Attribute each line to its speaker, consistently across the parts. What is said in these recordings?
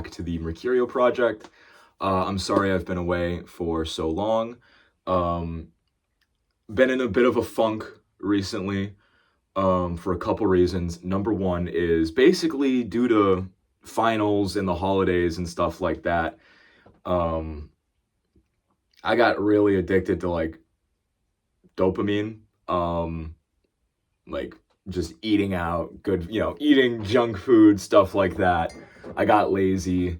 Speaker 1: to the Mercurio project. I'm sorry I've been away for so long. Um, been in a bit of a funk recently for a couple reasons. Number one is basically due to finals and the holidays and stuff like that. Um, I got really addicted to like dopamine, like just eating out, eating junk food, stuff like that. I got lazy.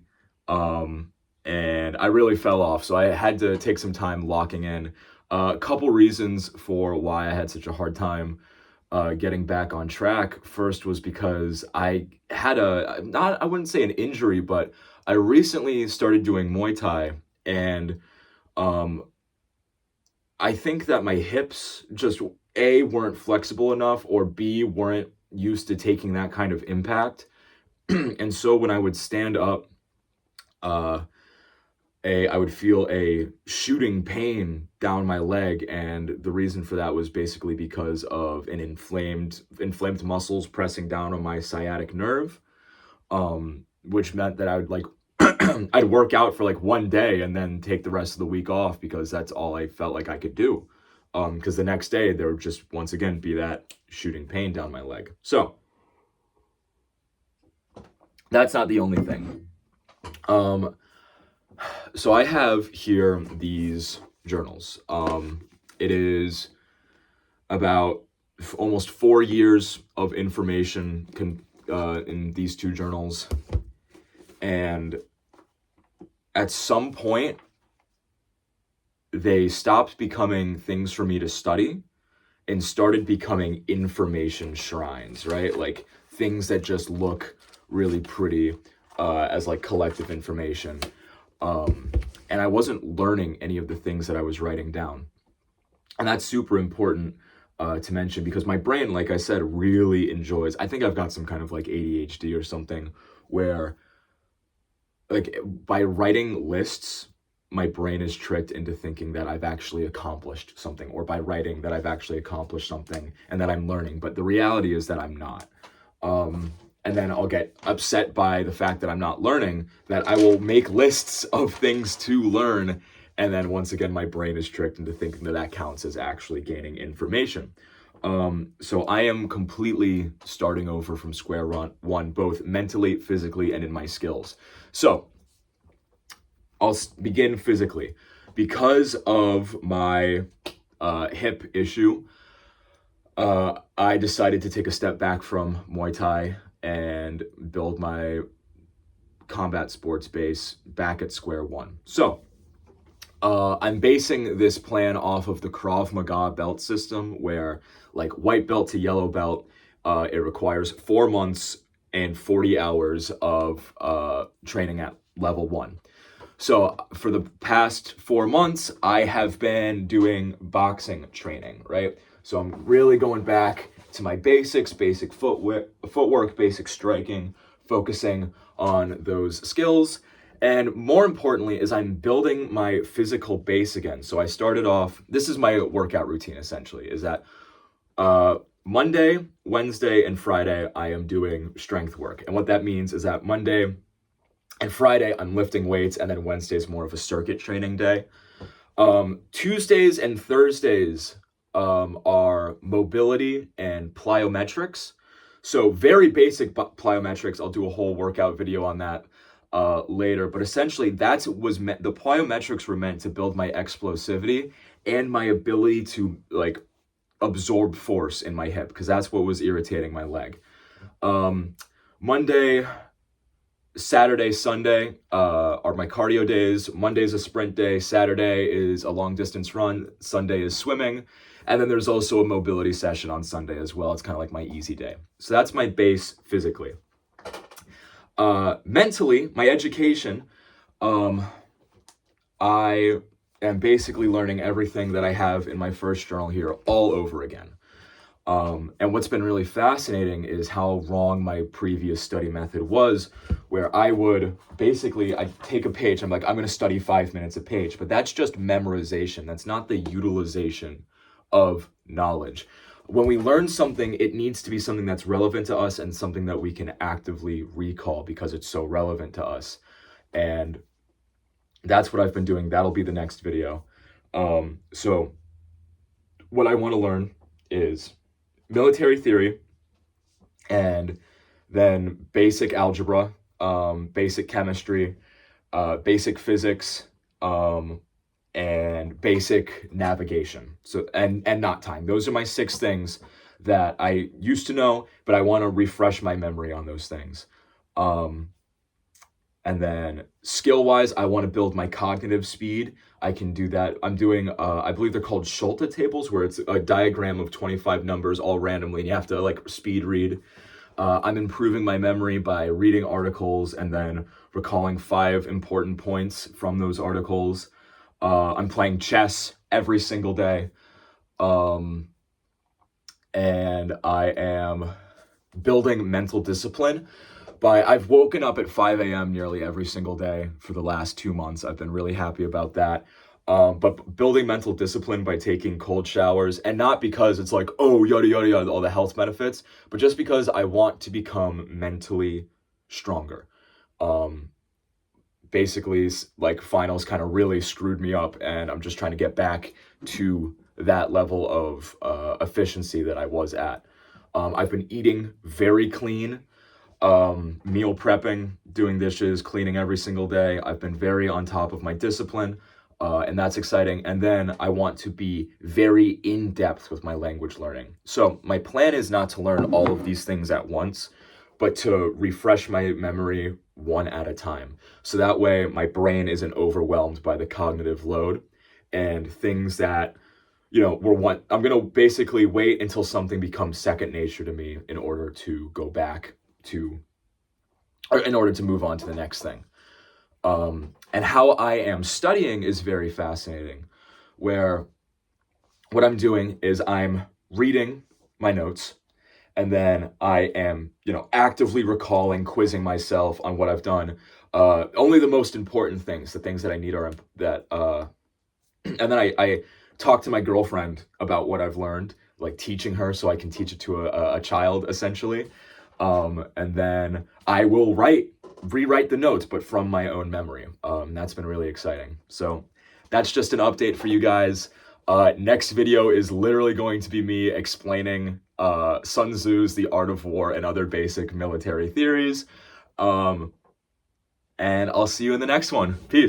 Speaker 1: And I really fell off. So I had to take some time locking in. A couple reasons for why I had such a hard time getting back on track. First was because I had I wouldn't say an injury, but I recently started doing Muay Thai, and um, I think that my hips just A, weren't flexible enough, or B, weren't used to taking that kind of impact. And so when I would stand up, uh, I would feel a shooting pain down my leg, and the reason for that was basically because of an inflamed muscles pressing down on my sciatic nerve, which meant that I would like I'd work out for like one day and then take the rest of the week off because that's all I felt like I could do. Because the next day there would just once again be that shooting pain down my leg. So that's not the only thing. So I have here these journals. It is about almost 4 years of information in these two journals. And at some point, they stopped becoming things for me to study and started becoming information shrines, right? Like things that just look really pretty as like collective information. And I wasn't learning any of the things that I was writing down. And that's super important to mention because my brain, like I said, really enjoys, I think I've got some kind of like ADHD or something where like by writing lists, my brain is tricked into thinking that I've actually accomplished something, or by writing that I've actually accomplished something and that I'm learning. But the reality is that I'm not. And then I'll get upset by the fact that I'm not learning, that I will make lists of things to learn. And then once again, my brain is tricked into thinking that that counts as actually gaining information. So I am completely starting over from square one, both mentally, physically, and in my skills. So I'll begin physically. Because of my hip issue, I decided to take a step back from Muay Thai and build my combat sports base back at square one. So I'm basing this plan off of the Krav Maga belt system, where like white belt to yellow belt, it requires 4 months and 40 hours of training at level one. So for the past 4 months, I have been doing boxing training, right? So I'm really going back to my basics, basic footwork, basic striking, focusing on those skills. And more importantly is I'm building my physical base again. So I started off, this is my workout routine essentially, is that Monday, Wednesday, and Friday, I am doing strength work. And what that means is that Monday and Friday, I'm lifting weights, and then Wednesday is more of a circuit training day. Tuesdays and Thursdays are mobility and plyometrics. So very basic plyometrics. I'll do a whole workout video on that later. But essentially, the plyometrics were meant to build my explosivity and my ability to like absorb force in my hip, because that's what was irritating my leg. Monday, Saturday, Sunday are my cardio days. Monday's a sprint day. Saturday is a long distance run. Sunday is swimming. And then there's also a mobility session on Sunday as well. It's kind of like my easy day. So that's my base physically. Mentally, my education, I am basically learning everything that I have in my first journal here all over again. And what's been really fascinating is how wrong my previous study method was, where I'd take a page, I'm like, I'm going to study 5 minutes a page, but that's just memorization. That's not the utilization of knowledge. When we learn something, it needs to be something that's relevant to us and something that we can actively recall because it's so relevant to us. And that's what I've been doing. That'll be the next video. So what I want to learn is military theory, and then basic algebra, basic chemistry, basic physics, and basic navigation. So and knot tying. Those are my 6 things that I used to know, but I want to refresh my memory on those things. And then skill-wise, I want to build my cognitive speed. I can do that. I'm doing, I believe they're called Schulte tables, where it's a diagram of 25 numbers all randomly, and you have to like speed read. I'm improving my memory by reading articles and then recalling 5 important points from those articles. I'm playing chess every single day. And I am building mental discipline. I've woken up at 5 a.m. nearly every single day for the last 2 months. I've been really happy about that. But building mental discipline by taking cold showers, and not because it's like, oh, yada, yada, yada, all the health benefits, but just because I want to become mentally stronger. Basically, like, finals kind of really screwed me up, and I'm just trying to get back to that level of efficiency that I was at. I've been eating very clean. Meal prepping, doing dishes, cleaning every single day. I've been very on top of my discipline, and that's exciting. And then I want to be very in-depth with my language learning. So my plan is not to learn all of these things at once, but to refresh my memory one at a time. So that way my brain isn't overwhelmed by the cognitive load and things that, I'm going to basically wait until something becomes second nature to me in order to go back in order to move on to the next thing. And how I am studying is very fascinating, where what I'm doing is I'm reading my notes, and then I am, actively recalling, quizzing myself on what I've done. Only the most important things, the things that I need are that, and then I talk to my girlfriend about what I've learned, like teaching her so I can teach it to a child, essentially. And then I will rewrite the notes, but from my own memory. That's been really exciting. So that's just an update for you guys. Next video is literally going to be me explaining Sun Tzu's The Art of War and other basic military theories. And I'll see you in the next one. Peace.